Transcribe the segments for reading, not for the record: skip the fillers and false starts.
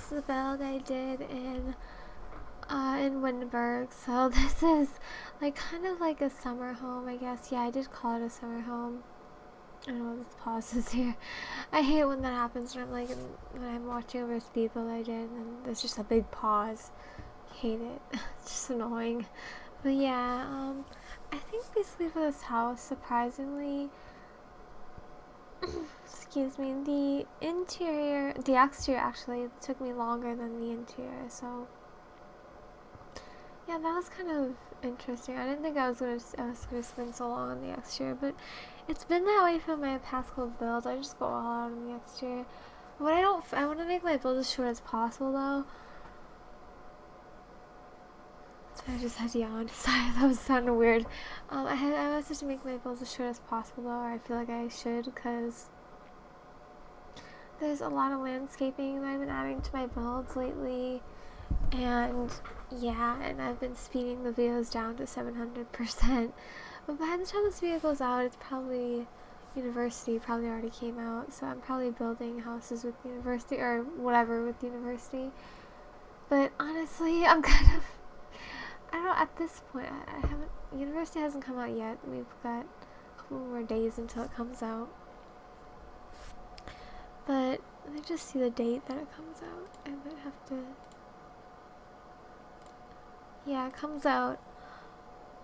is the build I did in Windberg. So this is like kind of like a summer home, I guess. Yeah, I did call it a summer home. I don't know, this pauses here. I hate when that happens when I'm watching over Speedbuild I did and there's just a big pause. Hate it. It's just annoying. But yeah, I think basically for this house, surprisingly, excuse me, the exterior actually took me longer than the interior, so yeah, that was kind of interesting. I didn't think I was gonna spend so long on the exterior, but it's been that way for my past couple builds. I just go all out on the exterior. But I want to make my build as short as possible though. So I just had to yawn. Sorry, that was sounding weird. I wanted to make my builds as short as possible though, or I feel like I should, because there's a lot of landscaping that I've been adding to my builds lately. And yeah, and I've been speeding the videos down to 700%. But by the time this video goes out, it's probably university probably already came out, so I'm probably building houses with university or whatever with university. But honestly, I'm kind of, I don't know, at this point, I haven't, university hasn't come out yet. We've got a couple more days until it comes out. But let me just see the date that it comes out. I might have to. Yeah, it comes out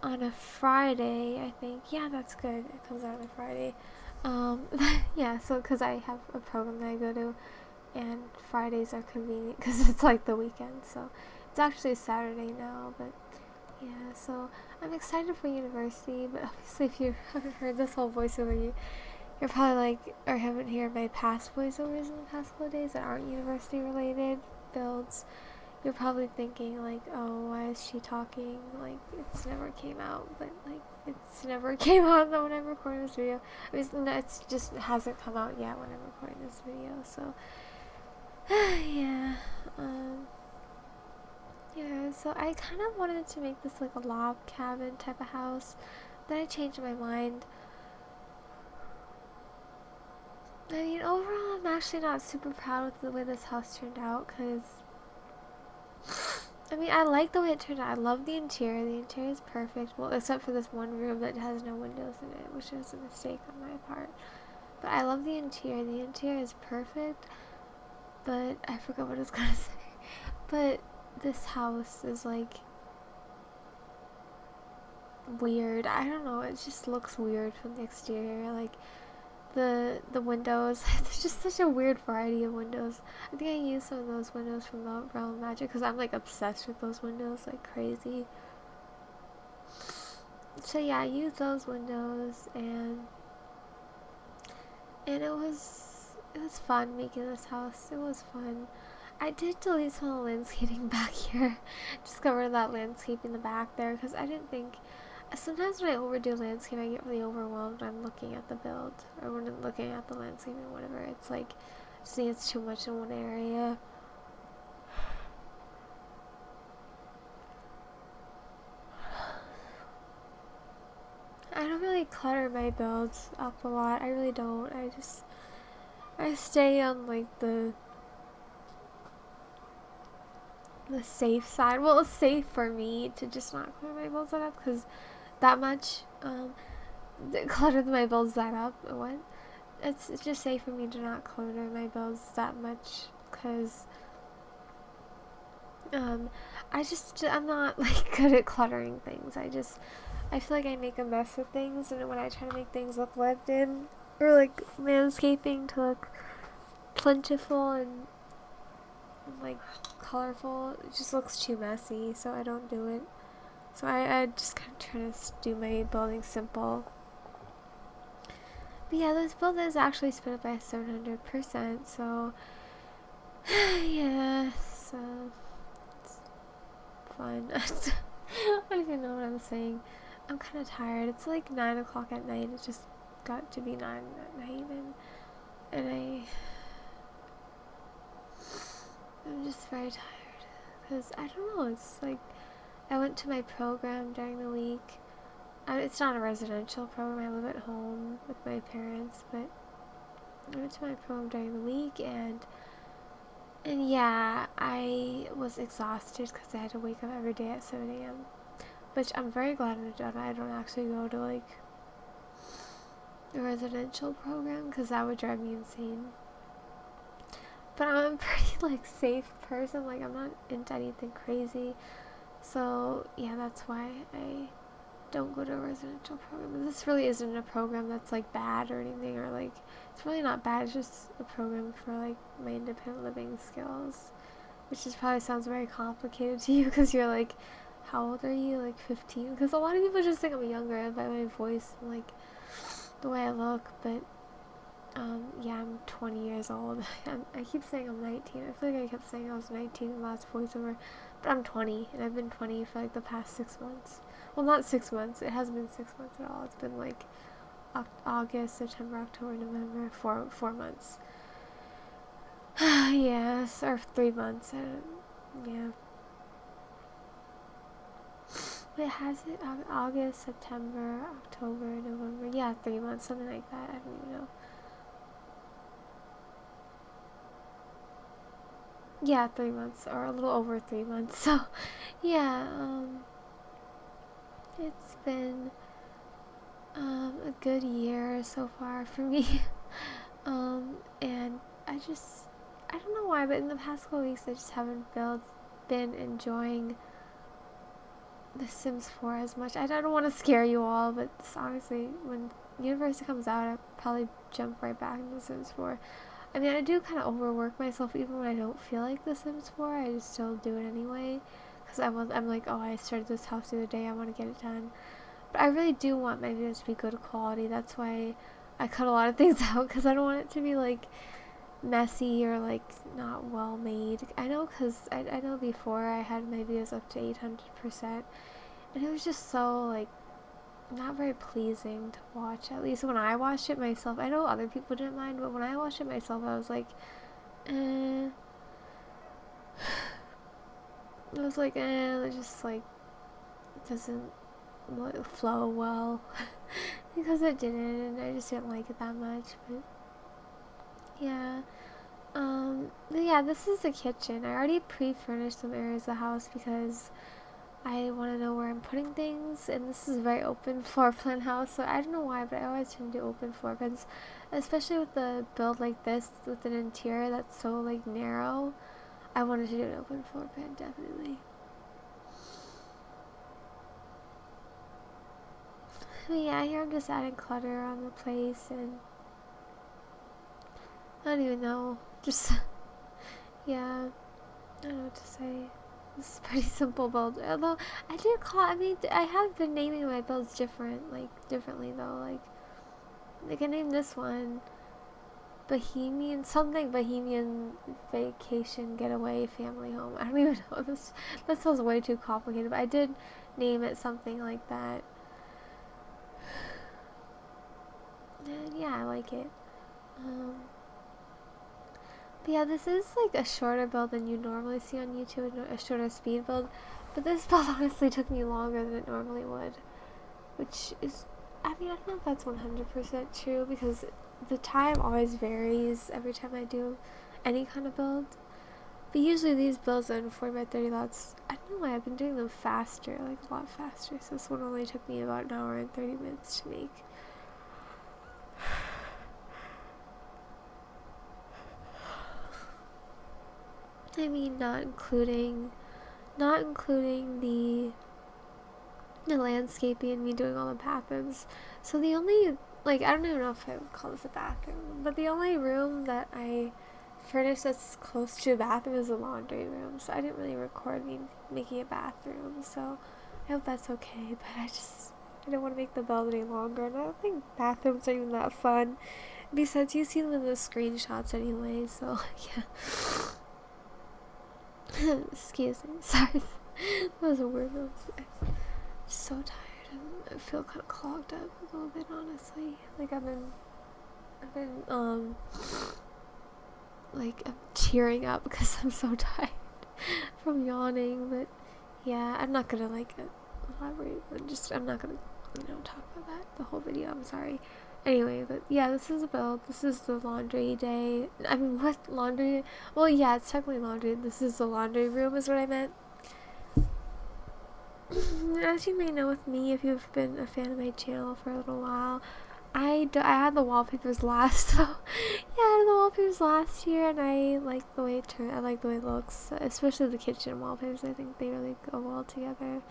on a Friday, I think. Yeah, that's good. It comes out on a Friday. Yeah, so because I have a program that I go to, and Fridays are convenient because it's like the weekend. So it's actually Saturday now, but yeah. So I'm excited for university, but obviously, if you haven't heard this whole voiceover, you're probably like, or haven't heard my past voiceovers in the past couple of days that aren't university related builds. You're probably thinking like, oh, why is she talking like it's never came out? But like it's never came out when I'm recording this video. I mean, it's just hasn't come out yet when I'm recording this video. So yeah, yeah. So I kind of wanted to make this like a log cabin type of house. Then I changed my mind. I mean, overall, I'm actually not super proud with the way this house turned out, because I mean, I like the way it turned out. I love the interior. The interior is perfect. Well, except for this one room that has no windows in it, which is a mistake on my part. But I love the interior. The interior is perfect. But I forgot what I was gonna say. But this house is like weird. I don't know. It just looks weird from the exterior. Like the windows. There's just such a weird variety of windows. I think I used some of those windows from Realm Magic because I'm like obsessed with those windows like crazy. So yeah, I used those windows, and it was fun making this house. It was fun. I did delete some of the landscaping back here. Just got rid of that landscape in the back there because I didn't think. Sometimes when I overdo landscape, I get really overwhelmed when I'm looking at the build or when I'm looking at the landscape and whatever. It's like, I just think it's too much in one area. I don't really clutter my builds up a lot. I really don't. I stay on like the safe side. Well, it's safe for me to just not clutter my builds that up because that much clutter my builds that up. What? It's just safe for me to not clutter my builds that much because I'm not like good at cluttering things. I feel like I make a mess of things, and when I try to make things look lived in or like landscaping to look plentiful and like colorful, it just looks too messy, so I don't do it. So I just kind of try to do my building simple. But yeah, this build is actually sped up by 700%, so yeah, so it's fun. I don't even know what I'm saying. I'm kind of tired. It's like 9 o'clock at night. It just got to be 9 at night, and I'm just very tired because I don't know. It's like I went to my program during the week. It's not a residential program. I live at home with my parents, but I went to my program during the week, and And yeah, I was exhausted because I had to wake up every day at 7 a.m. Which I'm very glad I don't actually go to like a residential program because that would drive me insane. But I'm a pretty like safe person. Like I'm not into anything crazy. So yeah, that's why I don't go to a residential program. And this really isn't a program that's like bad or anything, or like it's really not bad. It's just a program for like my independent living skills, which just probably sounds very complicated to you because you're like, how old are you? Like 15? Because a lot of people just think I'm younger by my voice and like the way I look, but yeah, I'm 20 years old. I keep saying I'm 19. I feel like I kept saying I was 19 in the last voiceover, but I'm 20, and I've been 20 for like the past 6 months. Well, not 6 months. It hasn't been 6 months at all. It's been like August, September, October, November, 4 months. Yes, or 3 months. Yeah. Wait, has it August, September, October, November? Yeah, 3 months, something like that. I don't even know. Yeah, 3 months, or a little over 3 months. So, yeah, it's been a good year so far for me. And I don't know why, but in the past couple weeks, I just haven't been enjoying The Sims 4 as much. I don't want to scare you all, but honestly, when University comes out, I'll probably jump right back into The Sims 4. I mean, I do kind of overwork myself even when I don't feel like The Sims 4. I just still do it anyway. Because I'm like, oh, I started this house the other day. I want to get it done. But I really do want my videos to be good quality. That's why I cut a lot of things out. Because I don't want it to be, like, messy or, like, not well made. I know because I know before I had my videos up to 800%. And it was just so, like, not very pleasing to watch. At least when I watched it myself. I know other people didn't mind, but when I watched it myself, I was like, eh. It was like, it just like doesn't flow well because it didn't, and I just didn't like it that much. But yeah, but yeah, this is the kitchen. I already pre-furnished some areas of the house because I want to know where I'm putting things, and this is a very open floor plan house, so I don't know why, but I always tend to do open floor plans, especially with the build like this, with an interior that's so like narrow. I wanted to do an open floor plan, definitely. But yeah, here I'm just adding clutter on the place, and I don't even know, just, yeah, I don't know what to say. This is a pretty simple build. Although I have been naming my builds differently though. Like I named this one Bohemian Vacation Getaway Family Home. I don't even know. That sounds way too complicated, but I did name it something like that. And yeah, I like it. But yeah, this is like a shorter build than you normally see on YouTube, a shorter speed build. But this build honestly took me longer than it normally would, which is, I mean, I don't know if that's 100% true because the time always varies every time I do any kind of build. But usually these builds in 40x30 lots, I don't know why I've been doing them faster, like a lot faster. So this one only took me about an hour and 30 minutes to make. I mean, not including the landscaping and me doing all the bathrooms. So the only, like, I don't even know if I would call this a bathroom, but the only room that I furnished that's close to a bathroom is the laundry room. So I didn't really record me making a bathroom. So I hope that's okay. But I don't want to make the build any longer. And I don't think bathrooms are even that fun. Besides, you see them in the screenshots anyway. So yeah. Excuse me. Sorry. That was a weird noise. I'm so tired and I feel kind of clogged up a little bit, honestly. Like I've been like I'm tearing up because I'm so tired from yawning. But yeah, I'm not gonna like elaborate. I'm not gonna talk about that the whole video. I'm sorry. Anyway, but yeah, this is a build. This is the laundry day. I mean, what laundry? Well, yeah, it's technically laundry. This is the laundry room, is what I meant. As you may know with me, if you've been a fan of my channel for a little while, I had the wallpapers last, so yeah, I had the wallpapers last year, and I like the way it turned. I like the way it looks, especially the kitchen wallpapers. I think they really go well together.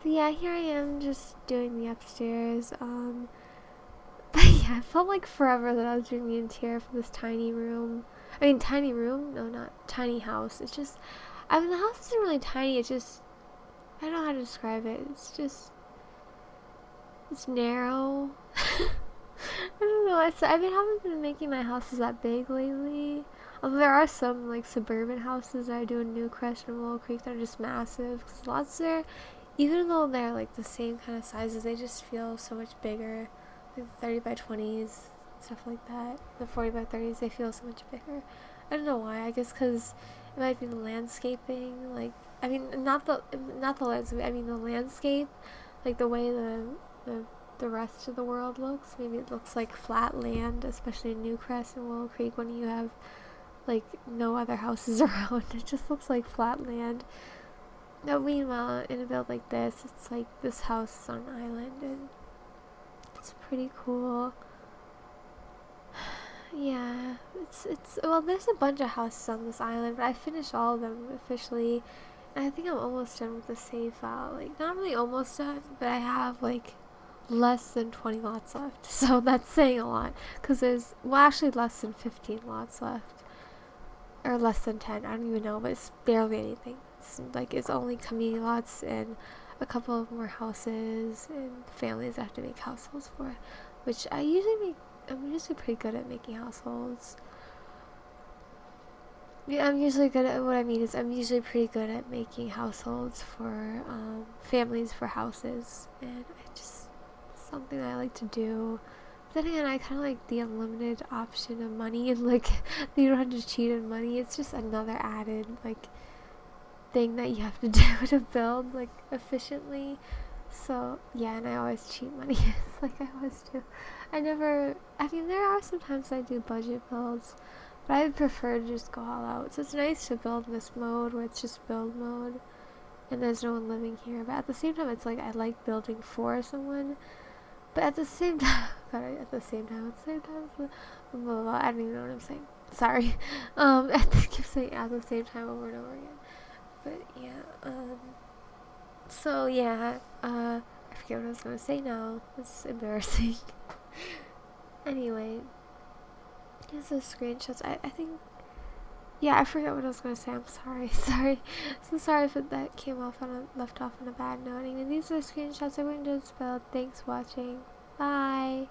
But yeah, here I am just doing the upstairs. But yeah, it felt like forever that I was doing the interior for this tiny room. I mean, tiny room? No, not tiny house. It's just, I mean, the house isn't really tiny. It's just, I don't know how to describe it. It's just, it's narrow. I don't know. Haven't been making my houses that big lately. Although there are some like suburban houses that I do in Newcrest and Willow Creek that are just massive. Because lots there, even though they're like the same kind of sizes, they just feel so much bigger. Like the 30 by 20s, stuff like that. The 40 by 30s, they feel so much bigger. I don't know why. I guess because it might be the landscaping. Like, I mean, not the landscape. I mean the landscape, like the way the rest of the world looks. Maybe it looks like flat land, especially in Newcrest and Willow Creek when you have like no other houses around. It just looks like flat land. Now, meanwhile, in a build like this, it's like this house is on an island, and it's pretty cool. Yeah, it's well, there's a bunch of houses on this island, but I finished all of them officially, and I think I'm almost done with the save file. Like, not really almost done, but I have like less than 20 lots left, so that's saying a lot, because there's, well, actually less than 15 lots left, or less than 10, I don't even know, but it's barely anything. It's like, it's only community lots and a couple of more houses and families I have to make households for, which I'm usually pretty good at making households. Yeah, I'm usually good at, what I mean is I'm usually pretty good at making households for families for houses, and I just, something that I like to do. But then again, I kind of like the unlimited option of money, and like you don't have to cheat on money. It's just another added like thing that you have to do to build like efficiently. So yeah, and I always cheat money. It's like I always do. I mean, there are sometimes I do budget builds, but I would prefer to just go all out. So it's nice to build in this mode where it's just build mode and there's no one living here. But at the same time, it's like I like building for someone. But at the same time, blah, blah, blah, blah, I don't even know what I'm saying. Sorry. I keep saying at the same time over and over again. But yeah, so yeah, I forget what I was gonna say now. It's embarrassing. Anyway, here's the screenshots. I think, yeah, I forget what I was gonna say. I'm sorry. So sorry if that came off left off on a bad note. Anyway, these are the screenshots I went to this build. Thanks for watching. Bye.